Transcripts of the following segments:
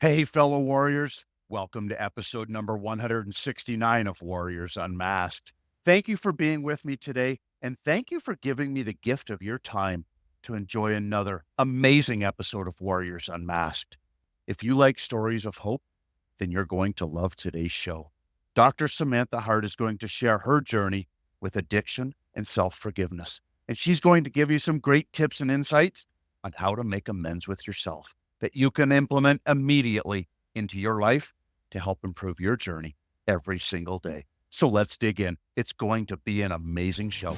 Hey, fellow warriors. Welcome to episode number 169 of Warriors Unmasked. Thank you for being with me today, and thank you for giving me the gift of your time to enjoy another amazing episode of Warriors Unmasked. If you like stories of hope, then you're going to love today's show. Dr. Samantha Harte is going to share her journey with addiction and self-forgiveness, and she's going to give you some great tips and insights on how to make amends with yourself that you can implement immediately into your life to help improve your journey every single day. So let's dig in. It's going to be an amazing show.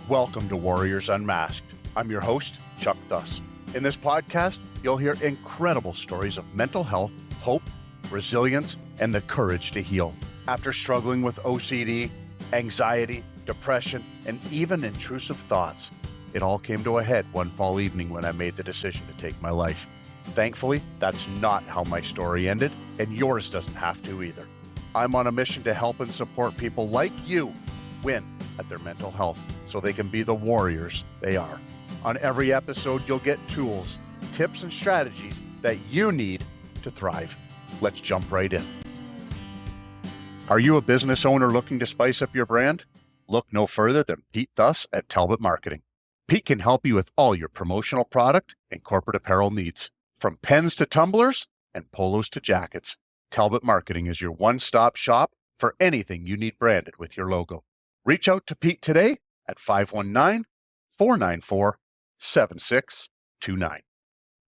Welcome to Warriors Unmasked. I'm your host, Chuck Thus. In this podcast, you'll hear incredible stories of mental health, hope, resilience, and the courage to heal. After struggling with OCD, anxiety, depression, and even intrusive thoughts, it all came to a head one fall evening when I made the decision to take my life. Thankfully, that's not how my story ended, and yours doesn't have to either. I'm on a mission to help and support people like you win at their mental health so they can be the warriors they are. On every episode, you'll get tools, tips, and strategies that you need to thrive. Let's jump right in. Are you a business owner looking to spice up your brand? Look no further than Pete Thus at Talbot Marketing. Pete can help you with all your promotional product and corporate apparel needs. From pens to tumblers and polos to jackets, Talbot Marketing is your one-stop shop for anything you need branded with your logo. Reach out to Pete today at 519-494-7629.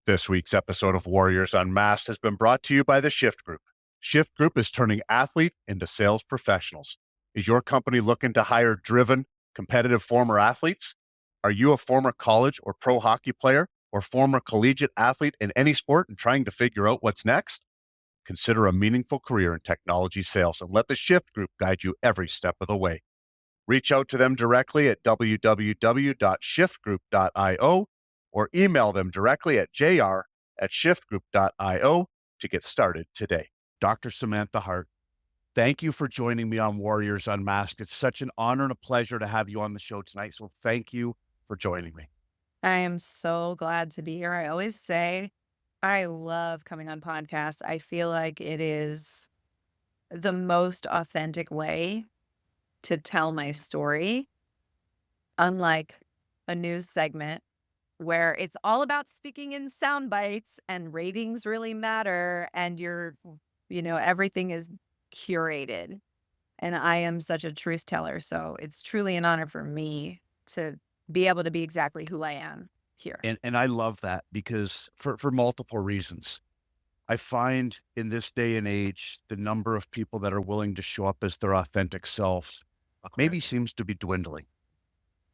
This week's episode of Warriors Unmasked has been brought to you by the Shift Group. Shift Group is turning athletes into sales professionals. Is your company looking to hire driven, competitive former athletes? Are you a former college or pro hockey player or former collegiate athlete in any sport and trying to figure out what's next? Consider a meaningful career in technology sales and let the Shift Group guide you every step of the way. Reach out to them directly at www.shiftgroup.io or email them directly at jr@shiftgroup.io to get started today. Dr. Samantha Harte, thank you for joining me on Warriors Unmasked. It's such an honor and a pleasure to have you on the show tonight, so thank you for joining me. I am so glad to be here. I always say I love coming on podcasts. I feel like it is the most authentic way to tell my story, unlike a news segment where it's all about speaking in sound bites and ratings really matter and everything is curated. And I am such a truth teller. So it's truly an honor for me to be able to be exactly who I am here. And I love that because for multiple reasons. I find in this day and age, the number of people that are willing to show up as their authentic selves maybe seems to be dwindling.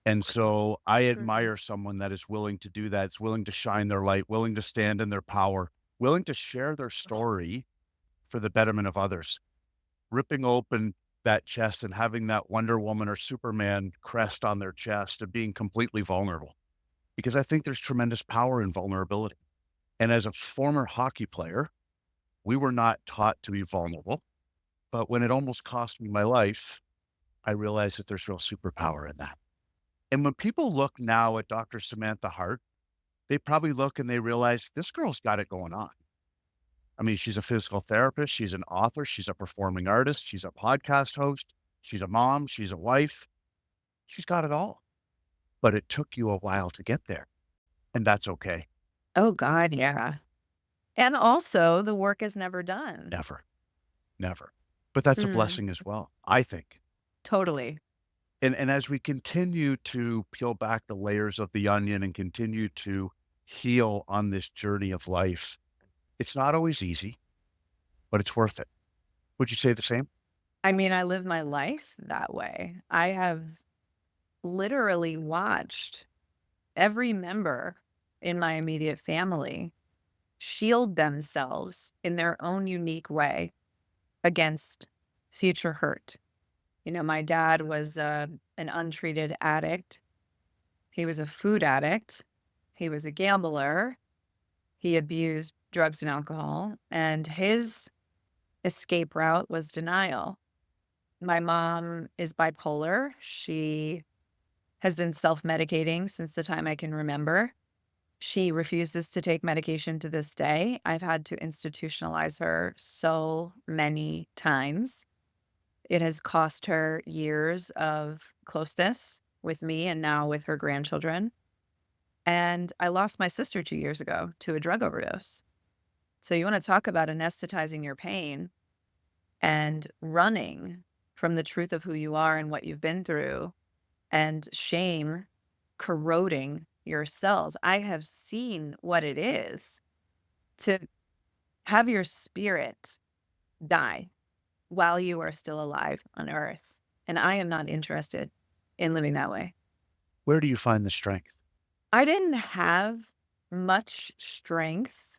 And so I True. admire someone that is willing to do that, is willing to shine their light, willing to stand in their power, willing to share their story for the betterment of others. Ripping open that chest and having that Wonder Woman or Superman crest on their chest and being completely vulnerable. Because I think there's tremendous power in vulnerability. And as a former hockey player, we were not taught to be vulnerable. But when it almost cost me my life, I realized that there's real superpower in that. And when people look now at Dr. Samantha Harte, they probably look and they realize this girl's got it going on. I mean, she's a physical therapist, she's an author, she's a performing artist, she's a podcast host, she's a mom, she's a wife. She's got it all. But it took you a while to get there, and that's okay. Oh God, yeah. And also the work is never done. Never, never. But that's a Mm, blessing as well, I think. totally. And as we continue to peel back the layers of the onion and continue to heal on this journey of life, it's not always easy, but it's worth it. Would you say the same? I mean, I live my life that way. I have literally watched every member in my immediate family shield themselves in their own unique way against future hurt. My dad was an untreated addict. He was a food addict. He was a gambler. He abused drugs and alcohol, and his escape route was denial. My mom is bipolar. She has been self-medicating since the time I can remember. She refuses to take medication to this day. I've had to institutionalize her so many times. It has cost her years of closeness with me and now with her grandchildren. And I lost my sister 2 years ago to a drug overdose. So you wanna talk about anesthetizing your pain and running from the truth of who you are and what you've been through, and shame corroding your cells. I have seen what it is to have your spirit die while you are still alive on earth, and I am not interested in living that way. Where do you find the strength? I didn't have much strength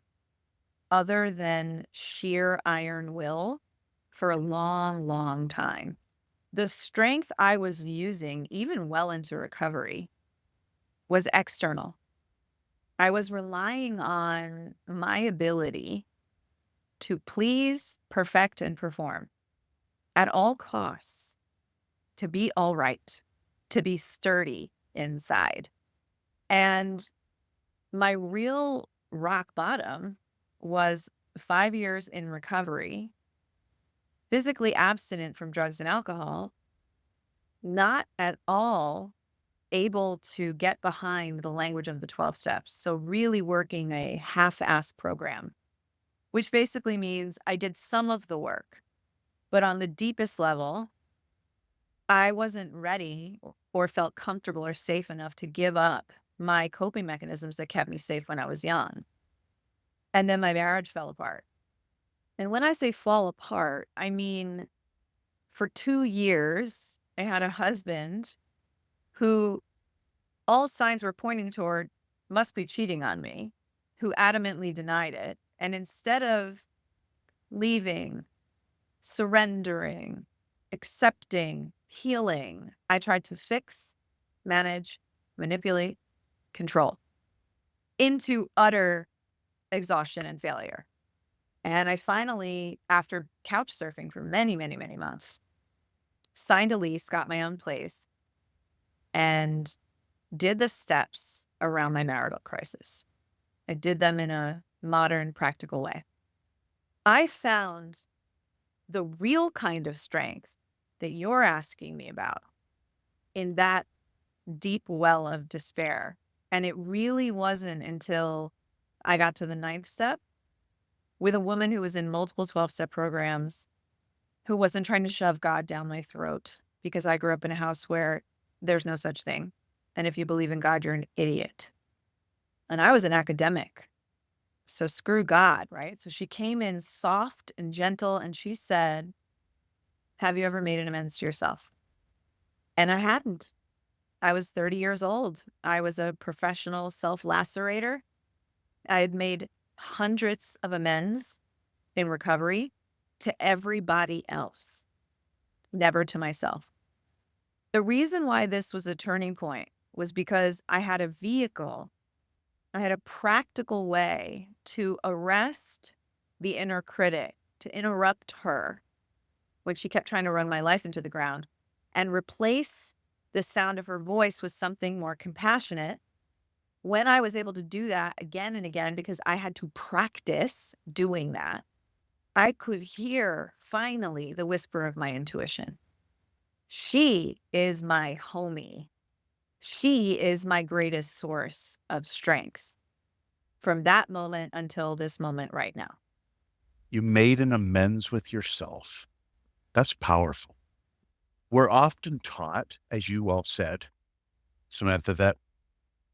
other than sheer iron will for a long, long time. The strength I was using, even well into recovery, was external. I was relying on my ability to please, perfect, and perform at all costs, to be all right, to be sturdy inside. And my real rock bottom was 5 years in recovery, physically abstinent from drugs and alcohol, not at all able to get behind the language of the 12 steps. So, really working a half ass program, which basically means I did some of the work, but on the deepest level, I wasn't ready or felt comfortable or safe enough to give up my coping mechanisms that kept me safe when I was young. And then my marriage fell apart. And when I say fall apart, I mean for 2 years, I had a husband who all signs were pointing toward must be cheating on me, who adamantly denied it. And instead of leaving, surrendering, accepting, healing, I tried to fix, manage, manipulate, control into utter exhaustion and failure. And I finally, after couch surfing for many, many, many months, signed a lease, got my own place, and did the steps around my marital crisis. I did them in a modern, practical way. I found the real kind of strength that you're asking me about in that deep well of despair. And it really wasn't until I got to the ninth step with a woman who was in multiple 12-step programs, who wasn't trying to shove God down my throat, because I grew up in a house where there's no such thing. And if you believe in God, you're an idiot. And I was an academic. So screw God, right? So she came in soft and gentle and she said, have you ever made an amends to yourself? And I hadn't. I was 30 years old. I was a professional self-lacerator. I had made hundreds of amends in recovery to everybody else, never to myself. The reason why this was a turning point was because I had a vehicle, I had a practical way to arrest the inner critic, to interrupt her when she kept trying to run my life into the ground, and replace the sound of her voice with something more compassionate. When I was able to do that again and again, because I had to practice doing that, I could hear finally the whisper of my intuition. She is my homie. She is my greatest source of strength from that moment until this moment right now. You made an amends with yourself. That's powerful. We're often taught, as you well said, Samantha, that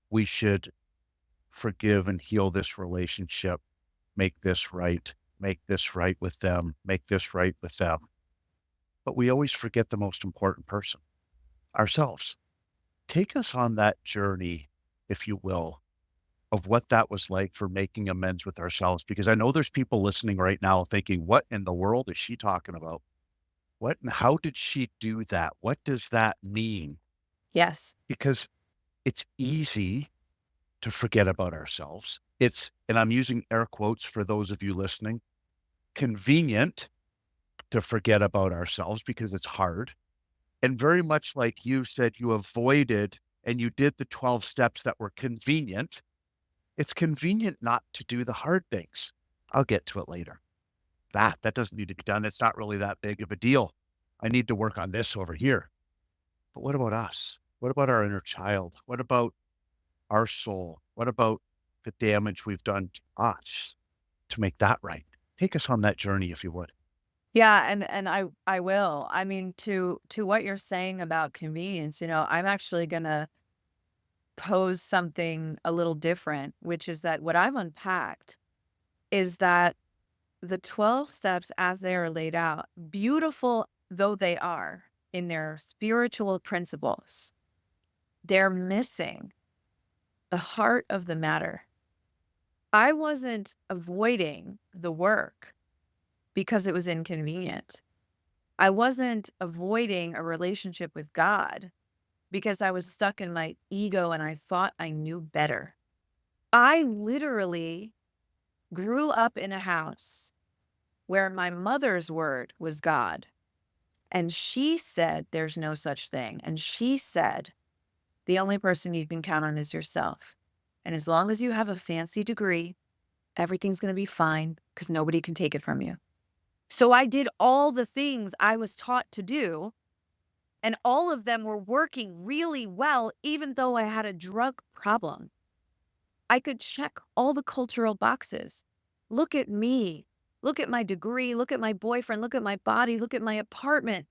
we should forgive and heal this relationship, make this right with them, make this right with them. But we always forget the most important person, ourselves. Take us on that journey, if you will, of what that was like for making amends with ourselves, because I know there's people listening right now thinking, what in the world is she talking about? What and how did she do that? What does that mean? Yes. Because it's easy to forget about ourselves. It's, and I'm using air quotes for those of you listening, convenient to forget about ourselves because it's hard. And very much like you said, you avoided and you did the 12 steps that were convenient It's convenient not to do the hard things. I'll get to it later. That doesn't need to be done. It's not really that big of a deal. I need to work on this over here. But what about us? What about our inner child? What about our soul? What about the damage we've done to us to make that right? Take us on that journey if you would. Yeah, and I will. I mean, to what you're saying about convenience, I'm actually gonna pose something a little different, which is that what I've unpacked is that the 12 steps as they are laid out, beautiful though they are in their spiritual principles, they're missing the heart of the matter. I wasn't avoiding the work because it was inconvenient. I wasn't avoiding a relationship with God because I was stuck in my ego and I thought I knew better. I literally grew up in a house where my mother's word was God. And she said, there's no such thing. And she said, the only person you can count on is yourself. And as long as you have a fancy degree, everything's going to be fine because nobody can take it from you. So I did all the things I was taught to do, and all of them were working really well, even though I had a drug problem. I could check all the cultural boxes. Look at me. Look at my degree. Look at my boyfriend. Look at my body. Look at my apartment.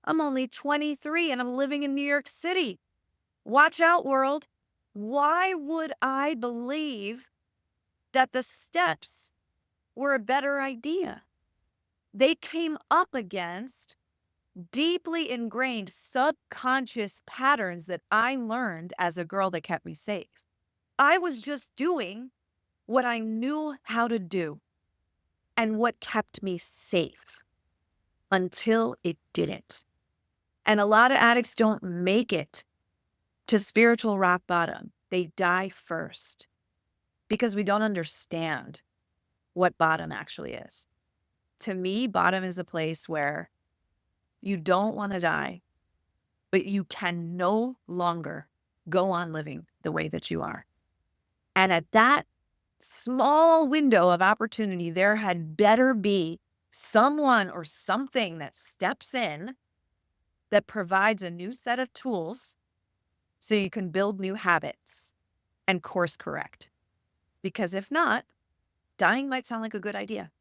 I'm only 23 and I'm living in New York City. Watch out, world. Why would I believe that the steps were a better idea? They came up against deeply ingrained subconscious patterns that I learned as a girl that kept me safe. I was just doing what I knew how to do and what kept me safe until it didn't. And a lot of addicts don't make it to spiritual rock bottom. They die first because we don't understand what bottom actually is. To me, bottom is a place where you don't want to die, but you can no longer go on living the way that you are. And at that small window of opportunity, there had better be someone or something that steps in that provides a new set of tools so you can build new habits and course correct. Because if not, dying might sound like a good idea.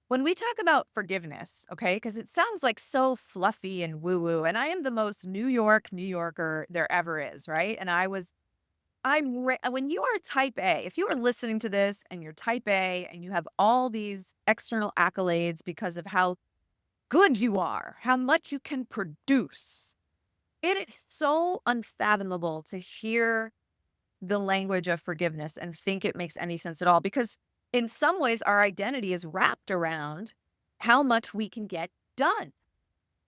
When we talk about forgiveness, okay, because it sounds like so fluffy and woo woo, and I am the most New Yorker there ever is, right? And when you are type A, if you are listening to this and you're type A and you have all these external accolades because of how good you are, how much you can produce, it is so unfathomable to hear the language of forgiveness and think it makes any sense at all. Because in some ways, our identity is wrapped around how much we can get done.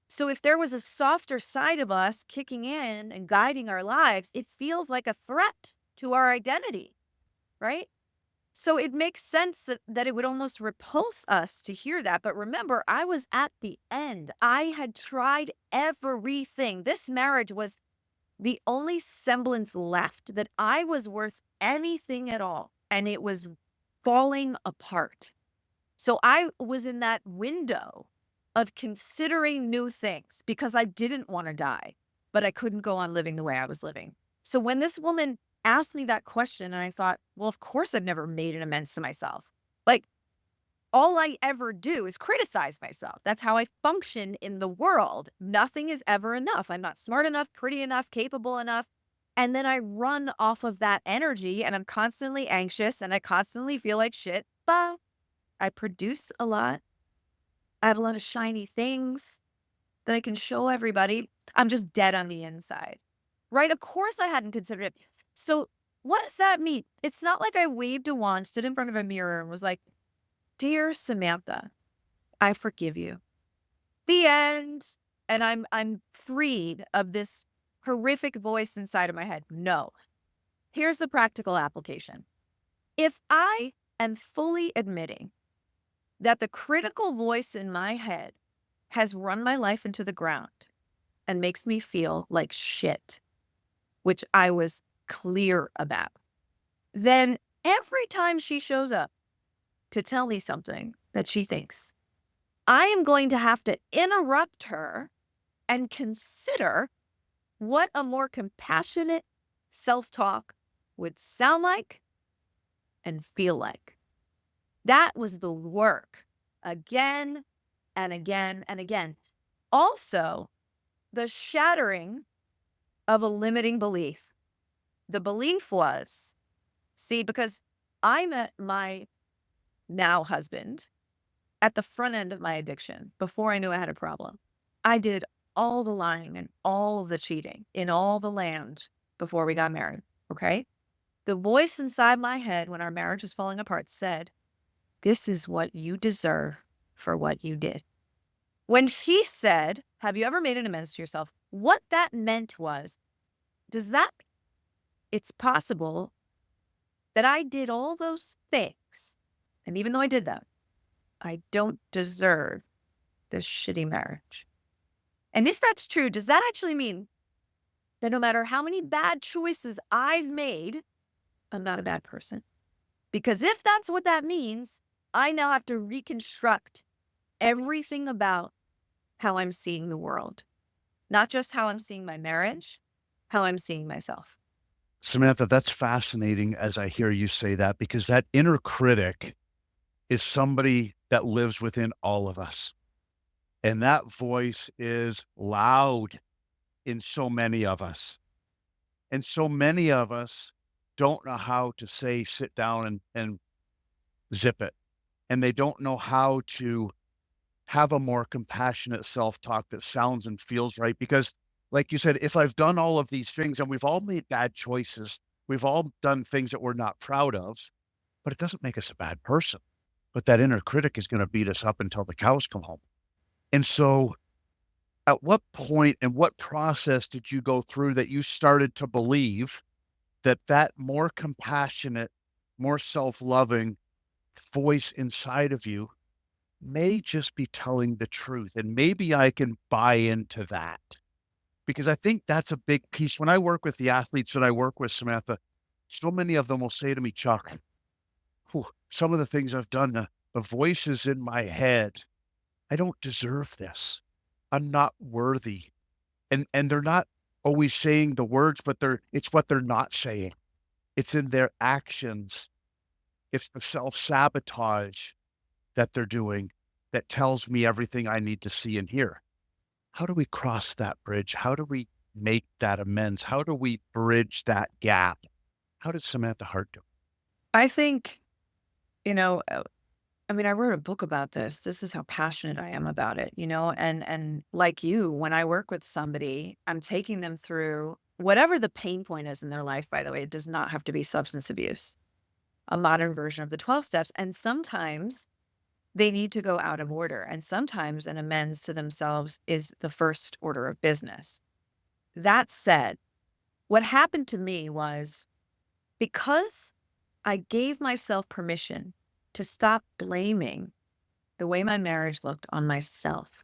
So if there was a softer side of us kicking in and guiding our lives, it feels like a threat to our identity, right? So it makes sense that it would almost repulse us to hear that. But remember, I was at the end. I had tried everything. This marriage was the only semblance left that I was worth anything at all. And it was falling apart. So I was in that window of considering new things because I didn't want to die, but I couldn't go on living the way I was living. So when this woman asked me that question, and I thought, well, of course I've never made an amends to myself. Like, all I ever do is criticize myself. That's how I function in the world. Nothing is ever enough. I'm not smart enough, pretty enough, capable enough. And then I run off of that energy and I'm constantly anxious and I constantly feel like shit, but I produce a lot. I have a lot of shiny things that I can show everybody. I'm just dead on the inside, right? Of course I hadn't considered it. So what does that mean? It's not like I waved a wand, stood in front of a mirror and was like, dear Samantha, I forgive you. The end. And I'm freed of this horrific voice inside of my head. No. Here's the practical application. If I am fully admitting that the critical voice in my head has run my life into the ground and makes me feel like shit, which I was clear about, then every time she shows up to tell me something that she thinks, I am going to have to interrupt her and consider what a more compassionate self talk would sound like and feel like. That was the work again and again and again. Also, the shattering of a limiting belief. The belief was, see, because I met my now husband at the front end of my addiction before I knew I had a problem. I did all the lying and all of the cheating in all the land before we got married. Okay. The voice inside my head when our marriage was falling apart said, "This is what you deserve for what you did." When she said, "Have you ever made an amends to yourself?" What that meant was, does that, it's possible that I did all those things. And even though I did them, I don't deserve this shitty marriage. And if that's true, does that actually mean that no matter how many bad choices I've made, I'm not a bad person? Because if that's what that means, I now have to reconstruct everything about how I'm seeing the world, not just how I'm seeing my marriage, how I'm seeing myself. Samantha, that's fascinating as I hear you say that, because that inner critic is somebody that lives within all of us. And that voice is loud in so many of us. And so many of us don't know how to say, sit down and zip it. And they don't know how to have a more compassionate self-talk that sounds and feels right. Because, like you said, if I've done all of these things and we've all made bad choices, we've all done things that we're not proud of, but it doesn't make us a bad person. But that inner critic is going to beat us up until the cows come home. And so, at what point and what process did you go through that you started to believe that that more compassionate, more self-loving voice inside of you may just be telling the truth, and maybe I can buy into that? Because I think that's a big piece. When I work with the athletes that I work with, Samantha, so many of them will say to me, "Chuck, whew, some of the things I've done, the voices in my head, I don't deserve this. I'm not worthy." And they're not always saying the words, but it's what they're not saying. It's in their actions. It's the self-sabotage that they're doing that tells me everything I need to see and hear. How do we cross that bridge? How do we make that amends? How do we bridge that gap? How did Samantha Hart do it? I think, you know, I mean, I wrote a book about this. This is how passionate I am about it, and like you, when I work with somebody, I'm taking them through whatever the pain point is in their life, by the way. It does not have to be substance abuse, a modern version of the 12 steps. And sometimes they need to go out of order. And sometimes an amends to themselves is the first order of business. That said, what happened to me was, because I gave myself permission to stop blaming the way my marriage looked on myself.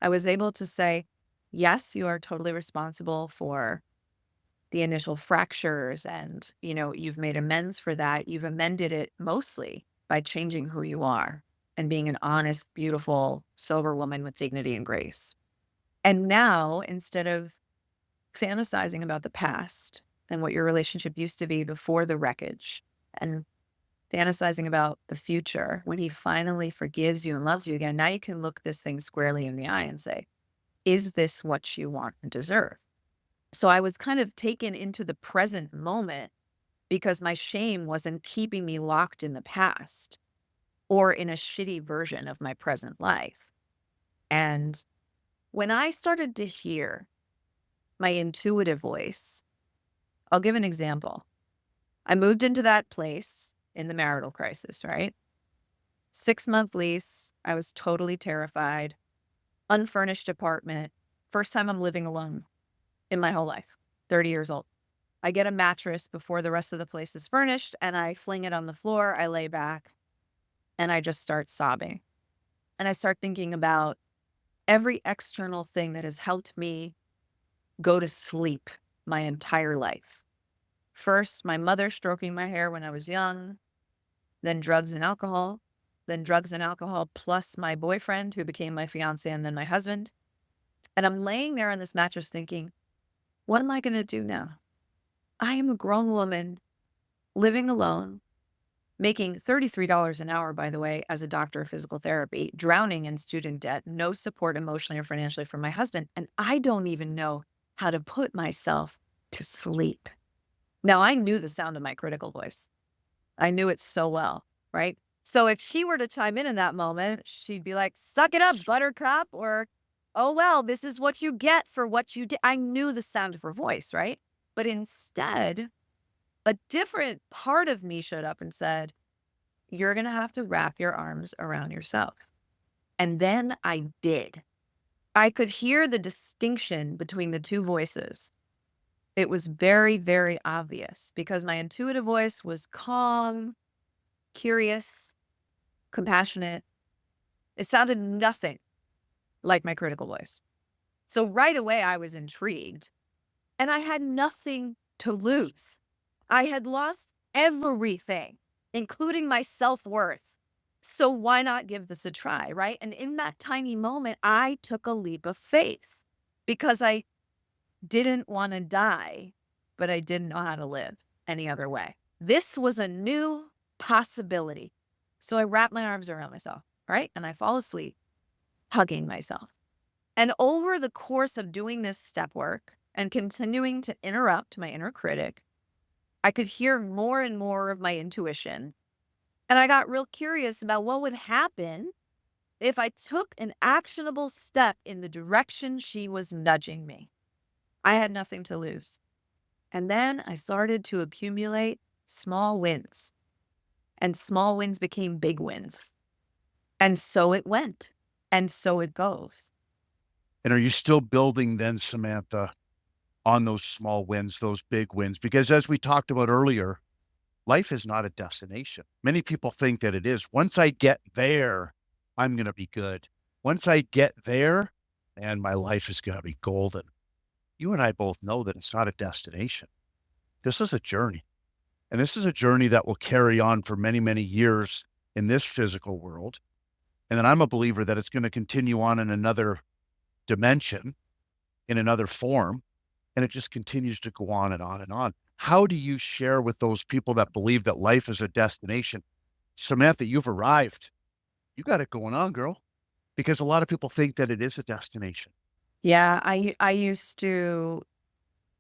I was able to say, yes, you are totally responsible for the initial fractures, and, you've made amends for that. You've amended it mostly by changing who you are and being an honest, beautiful, sober woman with dignity and grace. And now, instead of fantasizing about the past and what your relationship used to be before the wreckage, and fantasizing about the future, when he finally forgives you and loves you again, now you can look this thing squarely in the eye and say, is this what you want and deserve? So I was kind of taken into the present moment because my shame wasn't keeping me locked in the past or in a shitty version of my present life. And when I started to hear my intuitive voice, I'll give an example. I moved into that place in the marital crisis, right? 6-month lease. I was totally terrified. Unfurnished apartment. First time I'm living alone in my whole life. 30 years old. I get a mattress before the rest of the place is furnished, and I fling it on the floor. I lay back and I just start sobbing. And I start thinking about every external thing that has helped me go to sleep my entire life. First, my mother stroking my hair when I was young, then drugs and alcohol, then drugs and alcohol plus my boyfriend who became my fiance and then my husband. And I'm laying there on this mattress thinking, what am I going to do now? I am a grown woman living alone, making $33 an hour, by the way, as a doctor of physical therapy, drowning in student debt, no support emotionally or financially from my husband. And I don't even know how to put myself to sleep. Now, I knew the sound of my critical voice. I knew it so well, right? So if she were to chime in that moment, she'd be like, suck it up, buttercup, or, oh, well, this is what you get for what you did. I knew the sound of her voice, right? But instead, a different part of me showed up and said, you're going to have to wrap your arms around yourself. And then I did. I could hear the distinction between the two voices. It was very, very obvious because my intuitive voice was calm, curious, compassionate. It sounded nothing like my critical voice. So right away, I was intrigued and I had nothing to lose. I had lost everything, including my self-worth. So why not give this a try, right? And in that tiny moment, I took a leap of faith because I didn't want to die, but I didn't know how to live any other way. This was a new possibility. So I wrap my arms around myself, right? And I fall asleep, hugging myself. And over the course of doing this step work and continuing to interrupt my inner critic, I could hear more and more of my intuition. And I got real curious about what would happen if I took an actionable step in the direction she was nudging me. I had nothing to lose. And then I started to accumulate small wins, and small wins became big wins. And so it went, and so it goes. And are you still building then, Samantha, on those small wins, those big wins? Because as we talked about earlier, life is not a destination. Many people think that it is. Once I get there, I'm going to be good. Once I get there, and my life is going to be golden. You and I both know that it's not a destination. This is a journey. And this is a journey that will carry on for many, many years in this physical world. And then I'm a believer that it's going to continue on in another dimension, in another form, and it just continues to go on and on and on. How do you share with those people that believe that life is a destination? Samantha, you've arrived. You got it going on, girl, because a lot of people think that it is a destination. Yeah, I used to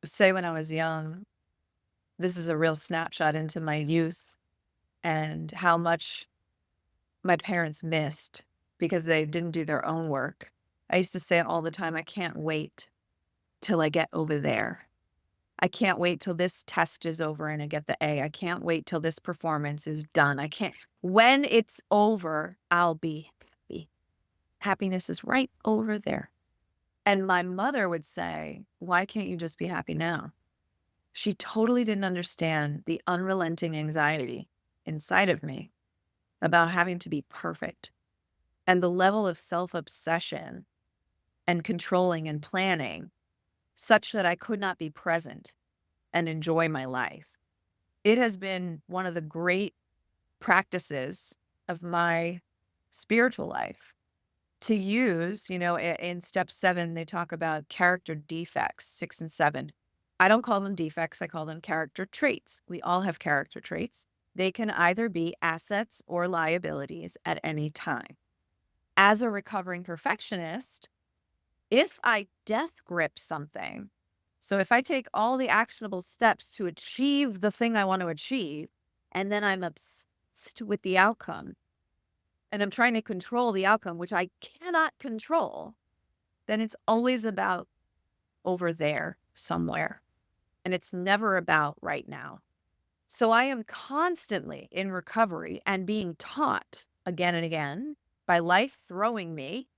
say when I was young, this is a real snapshot into my youth and how much my parents missed because they didn't do their own work. I used to say it all the time, I can't wait till I get over there. I can't wait till this test is over and I get the A. I can't wait till this performance is done. I can't. When it's over, I'll be happy. Happiness is right over there. And my mother would say, why can't you just be happy now? She totally didn't understand the unrelenting anxiety inside of me about having to be perfect and the level of self-obsession and controlling and planning such that I could not be present and enjoy my life. It has been one of the great practices of my spiritual life to use, in step 7, they talk about character defects, 6 and 7. I don't call them defects, I call them character traits. We all have character traits. They can either be assets or liabilities at any time. As a recovering perfectionist, if I death grip something, so if I take all the actionable steps to achieve the thing I want to achieve, and then I'm obsessed with the outcome, and I'm trying to control the outcome, which I cannot control, then it's always about over there somewhere. And it's never about right now. So I am constantly in recovery and being taught again and again by life throwing me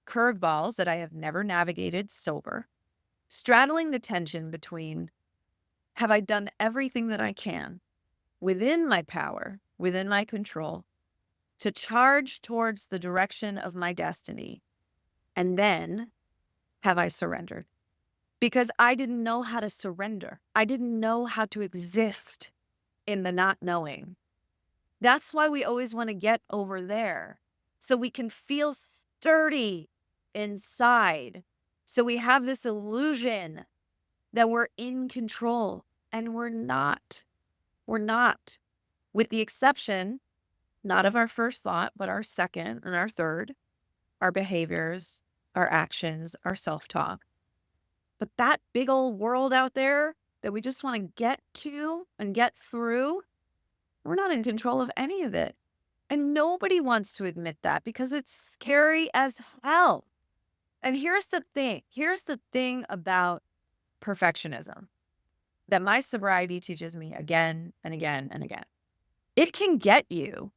curveballs that I have never navigated sober, straddling the tension between have I done everything that I can within my power, within my control, to charge towards the direction of my destiny? And then have I surrendered? because I didn't know how to surrender. I didn't know how to exist in the not knowing. That's why we always want to get over there so we can feel sturdy inside. So we have this illusion that we're in control, and we're not. We're not. With the exception, not of our first thought, but our second and our third, our behaviors, our actions, our self talk. But that big old world out there that we just want to get to and get through, we're not in control of any of it. And nobody wants to admit that because it's scary as hell. And here's the thing about perfectionism that my sobriety teaches me again and again and again. It can get you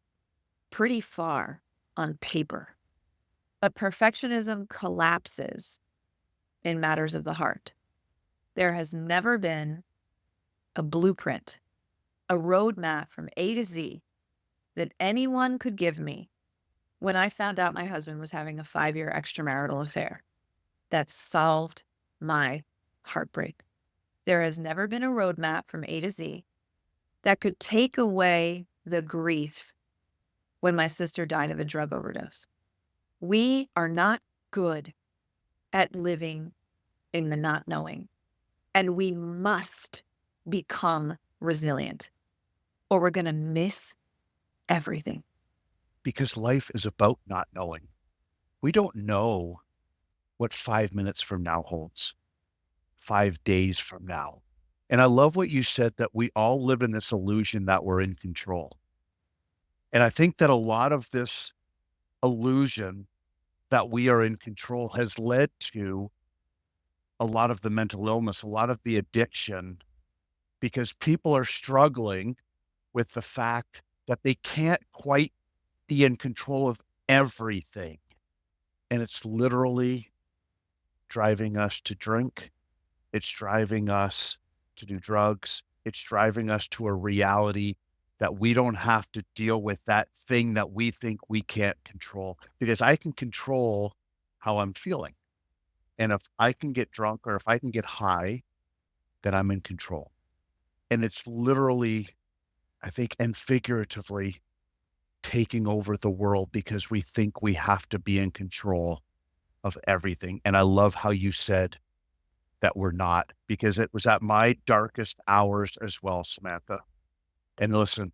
pretty far on paper, but perfectionism collapses in matters of the heart. There has never been a blueprint, a roadmap from A to Z that anyone could give me when I found out my husband was having a 5-year extramarital affair that solved my heartbreak. There has never been a roadmap from A to Z that could take away the grief when my sister died of a drug overdose. We are not good at living in the not knowing, and we must become resilient or we're going to miss everything. Because life is about not knowing. We don't know what 5 minutes from now holds, 5 days from now. And I love what you said that we all live in this illusion that we're in control. And I think that a lot of this illusion that we are in control has led to a lot of the mental illness, a lot of the addiction, because people are struggling with the fact that they can't quite be in control of everything. And it's literally driving us to drink. It's driving us to do drugs. It's driving us to a reality that we don't have to deal with that thing that we think we can't control, because I can control how I'm feeling. And if I can get drunk or if I can get high, then I'm in control. And it's literally, I think, and figuratively taking over the world because we think we have to be in control of everything. And I love how you said that we're not, because it was at my darkest hours as well, Samantha. And listen,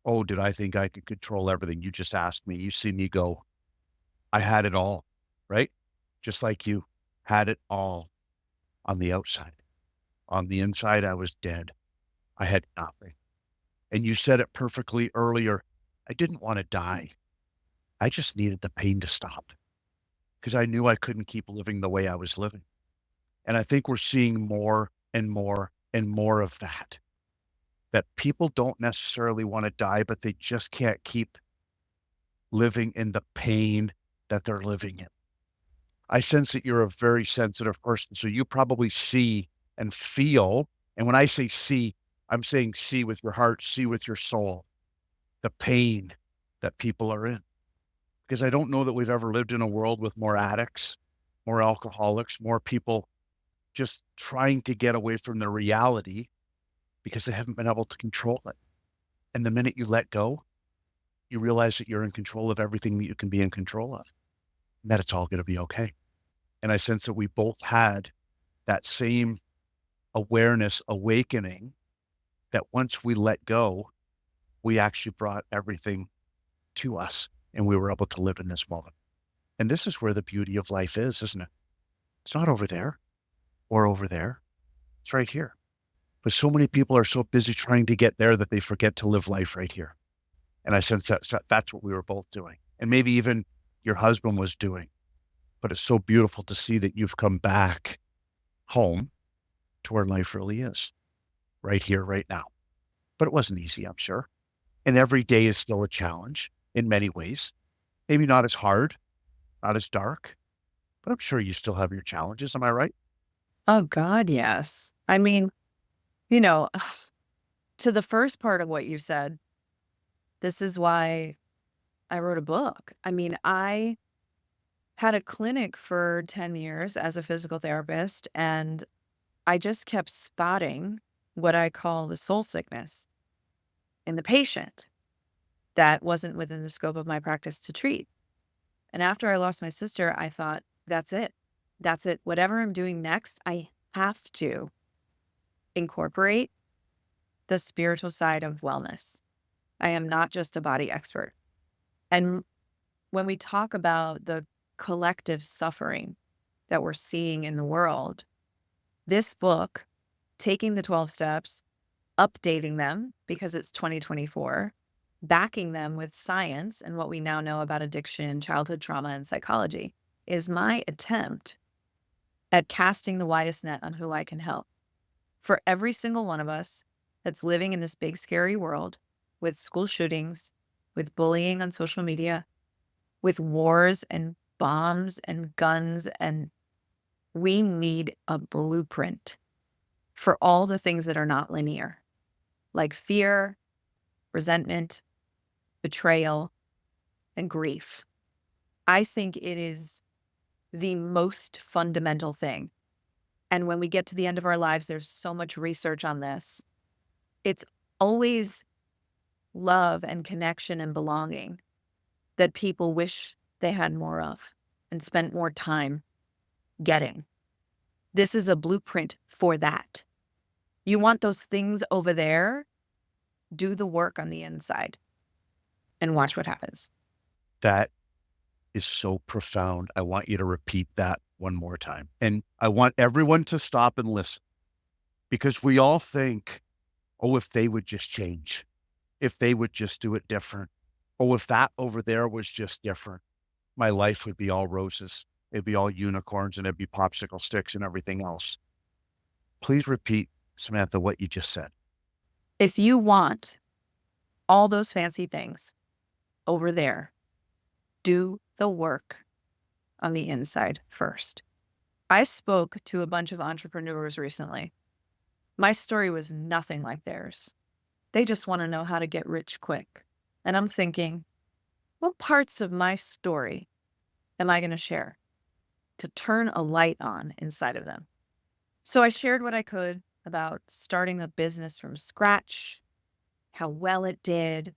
oh, did I think I could control everything? You just asked me. You see me go, I had it all, right? Just like you had it all on the outside. On the inside, I was dead. I had nothing. And you said it perfectly earlier. I didn't want to die. I just needed the pain to stop because I knew I couldn't keep living the way I was living. And I think we're seeing more and more and more of that, that people don't necessarily want to die, but they just can't keep living in the pain that they're living in. I sense that you're a very sensitive person, so you probably see and feel, and when I say see, I'm saying see with your heart, see with your soul, the pain that people are in. Because I don't know that we've ever lived in a world with more addicts, more alcoholics, more people just trying to get away from their reality because they haven't been able to control it. And the minute you let go, you realize that you're in control of everything that you can be in control of, and that it's all going to be okay. And I sense that we both had that same awareness awakening, that once we let go, we actually brought everything to us and we were able to live in this moment. And this is where the beauty of life is, isn't it? It's not over there or over there. It's right here. But so many people are so busy trying to get there that they forget to live life right here. And I sense that that's what we were both doing. And maybe even your husband was doing. But it's so beautiful to see that you've come back home to where life really is, right here, right now. But it wasn't easy, I'm sure. And every day is still a challenge in many ways. Maybe not as hard, not as dark, but I'm sure you still have your challenges. Am I right? Oh, God, yes. I mean, you know, to the first part of what you said, this is why I wrote a book. I mean, I had a clinic for 10 years as a physical therapist, and I just kept spotting what I call the soul sickness in the patient that wasn't within the scope of my practice to treat. And after I lost my sister, I thought, that's it. That's it. Whatever I'm doing next, I have to incorporate the spiritual side of wellness. I am not just a body expert. And when we talk about the collective suffering that we're seeing in the world, this book, taking the 12 steps, updating them because it's 2024, backing them with science and what we now know about addiction, childhood trauma, and psychology, is my attempt at casting the widest net on who I can help. For every single one of us that's living in this big, scary world with school shootings, with bullying on social media, with wars and bombs and guns, and we need a blueprint for all the things that are not linear, like fear, resentment, betrayal, and grief. I think it is the most fundamental thing. And when we get to the end of our lives, there's so much research on this. It's always love and connection and belonging that people wish they had more of and spent more time getting. This is a blueprint for that. You want those things over there? Do the work on the inside and watch what happens. That is so profound. I want you to repeat that one more time. And I want everyone to stop and listen because we all think, oh, if they would just change, if they would just do it different, oh, if that over there was just different, my life would be all roses. It'd be all unicorns and it'd be popsicle sticks and everything else. Please repeat, Samantha, what you just said. If you want all those fancy things over there, do the work on the inside first. I spoke to a bunch of entrepreneurs recently. My story was nothing like theirs. They just want to know how to get rich quick. And I'm thinking, what parts of my story am I going to share to turn a light on inside of them? So I shared what I could about starting a business from scratch, how well it did.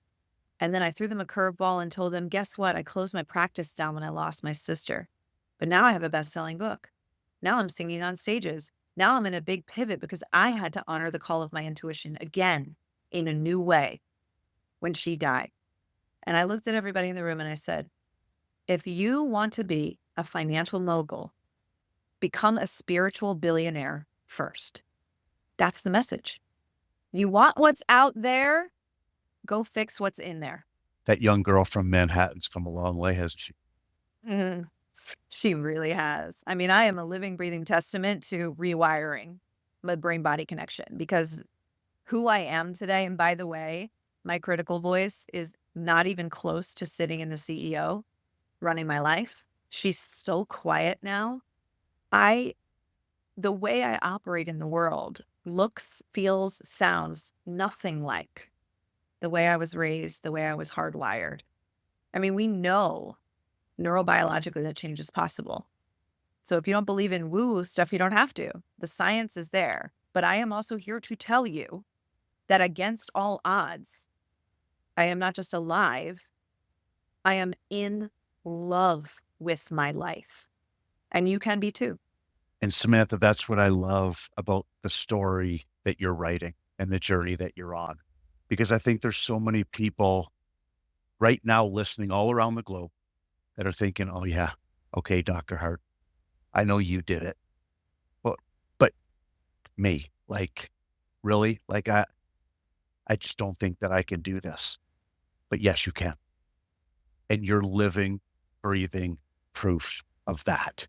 And then I threw them a curveball and told them, guess what? I closed my practice down when I lost my sister. But now I have a best-selling book. Now I'm singing on stages. Now I'm in a big pivot because I had to honor the call of my intuition again in a new way when she died. And I looked at everybody in the room and I said, if you want to be a financial mogul, become a spiritual billionaire first. That's the message. You want what's out there? Go fix what's in there. That young girl from Manhattan's come a long way, hasn't she? Mhm. She really has. I mean, I am a living, breathing testament to rewiring my brain body connection because who I am today, and by the way, my critical voice is not even close to sitting in the CEO running my life. She's so quiet now. I The way I operate in the world looks, feels, sounds nothing like the way I was raised, the way I was hardwired. I mean, we know neurobiologically that change is possible. So if you don't believe in woo stuff, you don't have to. The science is there. But I am also here to tell you that against all odds, I am not just alive, I am in love with my life. And you can be too. And Samantha, that's what I love about the story that you're writing and the journey that you're on. Because I think there's so many people right now listening all around the globe that are thinking, oh yeah, okay, Dr. Hart, I know you did it. But me, like, really? Like I just don't think that I can do this. But yes, you can. And you're living, breathing proof of that.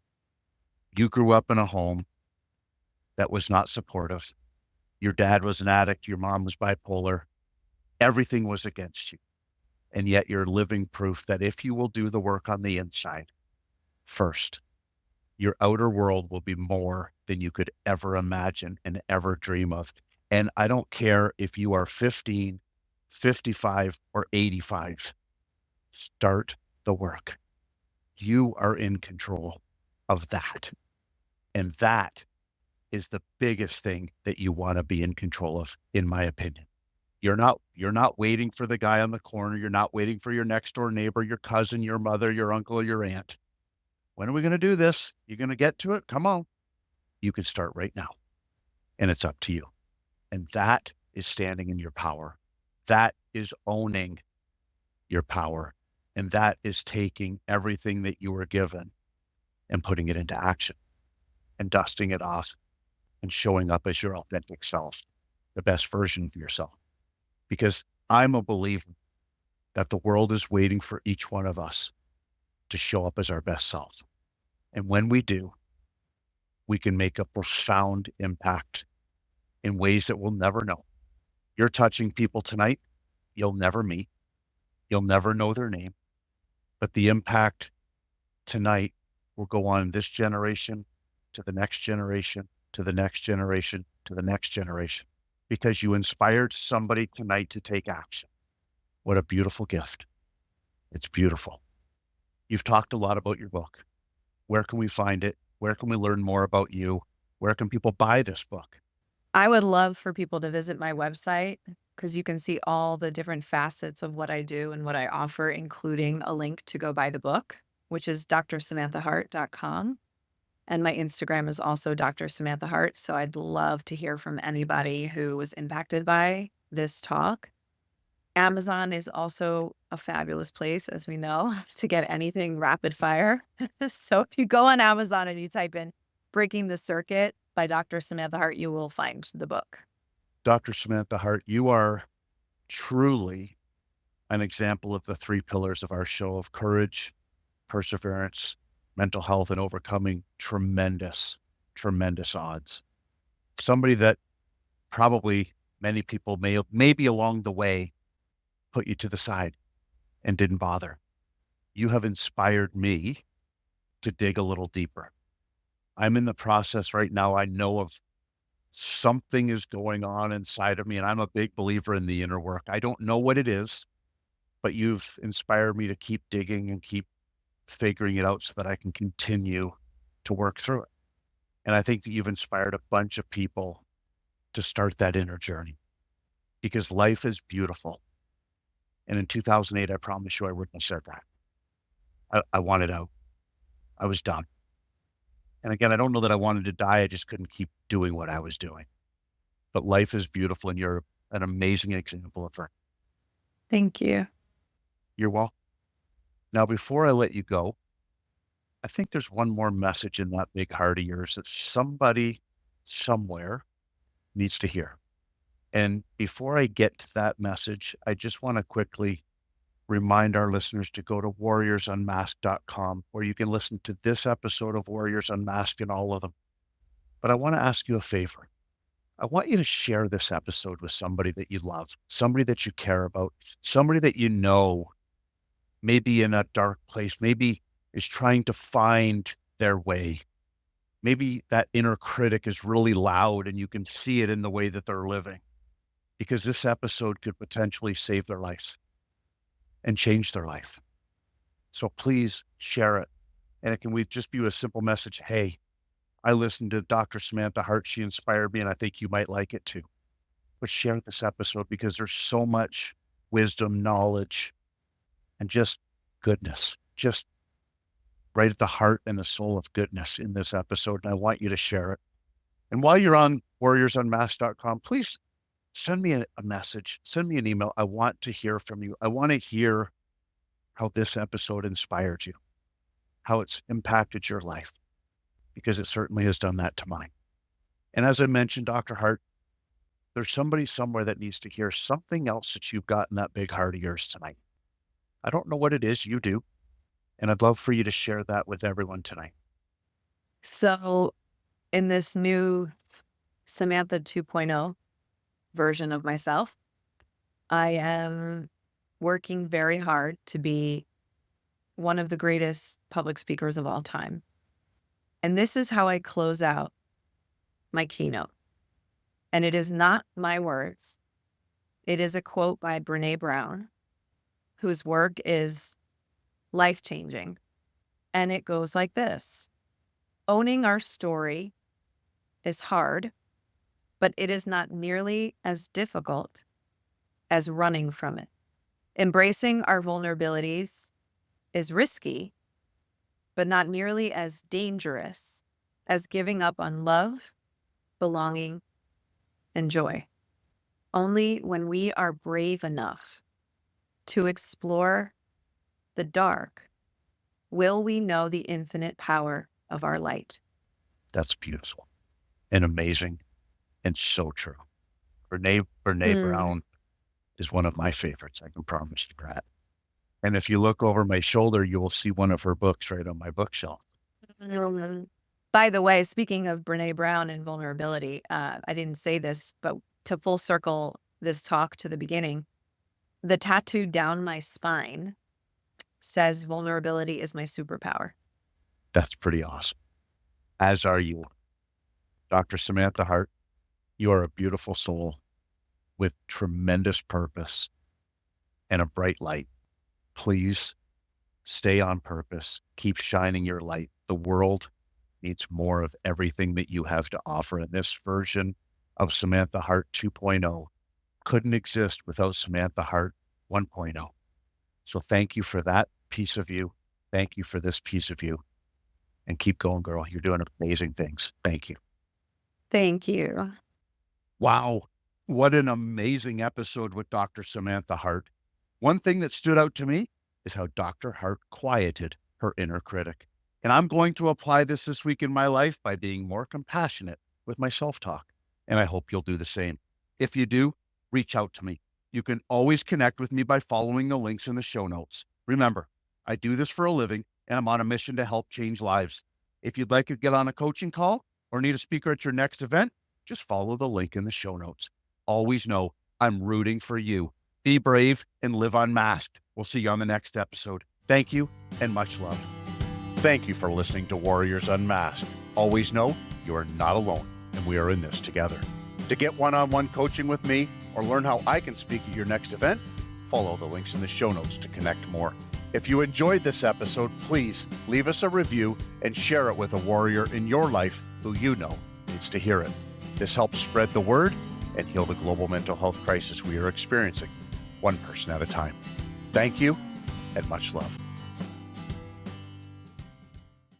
You grew up in a home that was not supportive. Your dad was an addict. Your mom was bipolar. Everything was against you. And yet you're living proof that if you will do the work on the inside first, your outer world will be more than you could ever imagine and ever dream of. And I don't care if you are 15, 55, or 85, start the work. You are in control of that. And that is the biggest thing that you want to be in control of, in my opinion. You're not waiting for the guy on the corner. You're not waiting for your next door neighbor, your cousin, your mother, your uncle, your aunt. When are we going to do this? You're going to get to it? Come on. You can start right now. And it's up to you. And that is standing in your power. That is owning your power. And that is taking everything that you were given and putting it into action and dusting it off and showing up as your authentic self, the best version of yourself. Because I'm a believer that the world is waiting for each one of us to show up as our best self. And when we do, we can make a profound impact in ways that we'll never know. You're touching people tonight you'll never meet. You'll never know their name. But the impact tonight will go on this generation to the next generation, to the next generation, to the next generation, because you inspired somebody tonight to take action. What a beautiful gift. It's beautiful. You've talked a lot about your book. Where can we find it? Where can we learn more about you? Where can people buy this book? I would love for people to visit my website because you can see all the different facets of what I do and what I offer, including a link to go buy the book, which is drsamanthaharte.com. And my Instagram is also Dr. Samantha Harte. So I'd love to hear from anybody who was impacted by this talk. Amazon is also a fabulous place, as we know, to get anything rapid fire. So if you go on Amazon and you type in Breaking the Circuit by Dr. Samantha Harte, you will find the book. Dr. Samantha Harte, you are truly an example of the three pillars of our show of courage, perseverance, mental health, and overcoming tremendous, tremendous odds. Somebody that probably many people maybe along the way put you to the side and didn't bother. You have inspired me to dig a little deeper. I'm in the process right now. I know of something is going on inside of me, and I'm a big believer in the inner work. I don't know what it is, but you've inspired me to keep digging and keep figuring it out so that I can continue to work through it. And I think that you've inspired a bunch of people to start that inner journey because life is beautiful. And in 2008, I promise you, I wouldn't have said that. I wanted out. I was done. And again, I don't know that I wanted to die. I just couldn't keep doing what I was doing. But life is beautiful, and you're an amazing example of her. Thank you. You're welcome. Now, before I let you go, I think there's one more message in that big heart of yours that somebody somewhere needs to hear. And before I get to that message, I just want to quickly remind our listeners to go to warriorsunmasked.com, where you can listen to this episode of Warriors Unmasked and all of them. But I want to ask you a favor. I want you to share this episode with somebody that you love, somebody that you care about, somebody that you know may be in a dark place, maybe is trying to find their way. Maybe that inner critic is really loud and you can see it in the way that they're living, because this episode could potentially save their lives and change their life. So please share it. And it can we just be a simple message. Hey, I listened to Dr. Samantha Harte. She inspired me, and I think you might like it too. But share this episode because there's so much wisdom, knowledge, and just goodness, just right at the heart and the soul of goodness in this episode. And I want you to share it. And while you're on warriorsunmasked.com, please send me a message, send me an email. I want to hear from you. I want to hear how this episode inspired you, how it's impacted your life, because it certainly has done that to mine. And as I mentioned, Dr. Harte, there's somebody somewhere that needs to hear something else that you've got in that big heart of yours tonight. I don't know what it is you do, and I'd love for you to share that with everyone tonight. So, in this new Samantha 2.0 version of myself, I am working very hard to be one of the greatest public speakers of all time. And this is how I close out my keynote. And it is not my words. It is a quote by Brené Brown, whose work is life-changing. And it goes like this: owning our story is hard, but it is not nearly as difficult as running from it. Embracing our vulnerabilities is risky, but not nearly as dangerous as giving up on love, belonging, and joy. Only when we are brave enough to explore the dark will we know the infinite power of our light. That's beautiful and amazing and so true. Brene Hmm. Brown is one of my favorites. I can promise you that. And if you look over my shoulder, you will see one of her books right on my bookshelf. By the way, speaking of Brene Brown and vulnerability, I didn't say this, but to full circle this talk to the beginning, the tattoo down my spine says vulnerability is my superpower. That's pretty awesome. As are you. Dr. Samantha Harte, you are a beautiful soul with tremendous purpose and a bright light. Please stay on purpose. Keep shining your light. The world needs more of everything that you have to offer. And this version of Samantha Harte 2.0 couldn't exist without Samantha Harte 1.0. So thank you for that piece of you. Thank you for this piece of you. And keep going, girl. You're doing amazing things. Thank you. Thank you. Wow. What an amazing episode with Dr. Samantha Harte. One thing that stood out to me is how Dr. Harte quieted her inner critic. And I'm going to apply this week in my life by being more compassionate with my self-talk. And I hope you'll do the same. If you do, reach out to me. You can always connect with me by following the links in the show notes. Remember, I do this for a living and I'm on a mission to help change lives. If you'd like to get on a coaching call or need a speaker at your next event, just follow the link in the show notes. Always know I'm rooting for you. Be brave and live unmasked. We'll see you on the next episode. Thank you and much love. Thank you for listening to Warriors Unmasked. Always know you are not alone and we are in this together. To get one-on-one coaching with me or learn how I can speak at your next event, follow the links in the show notes to connect more. If you enjoyed this episode, please leave us a review and share it with a warrior in your life who you know needs to hear it. This helps spread the word and heal the global mental health crisis we are experiencing, one person at a time. Thank you and much love.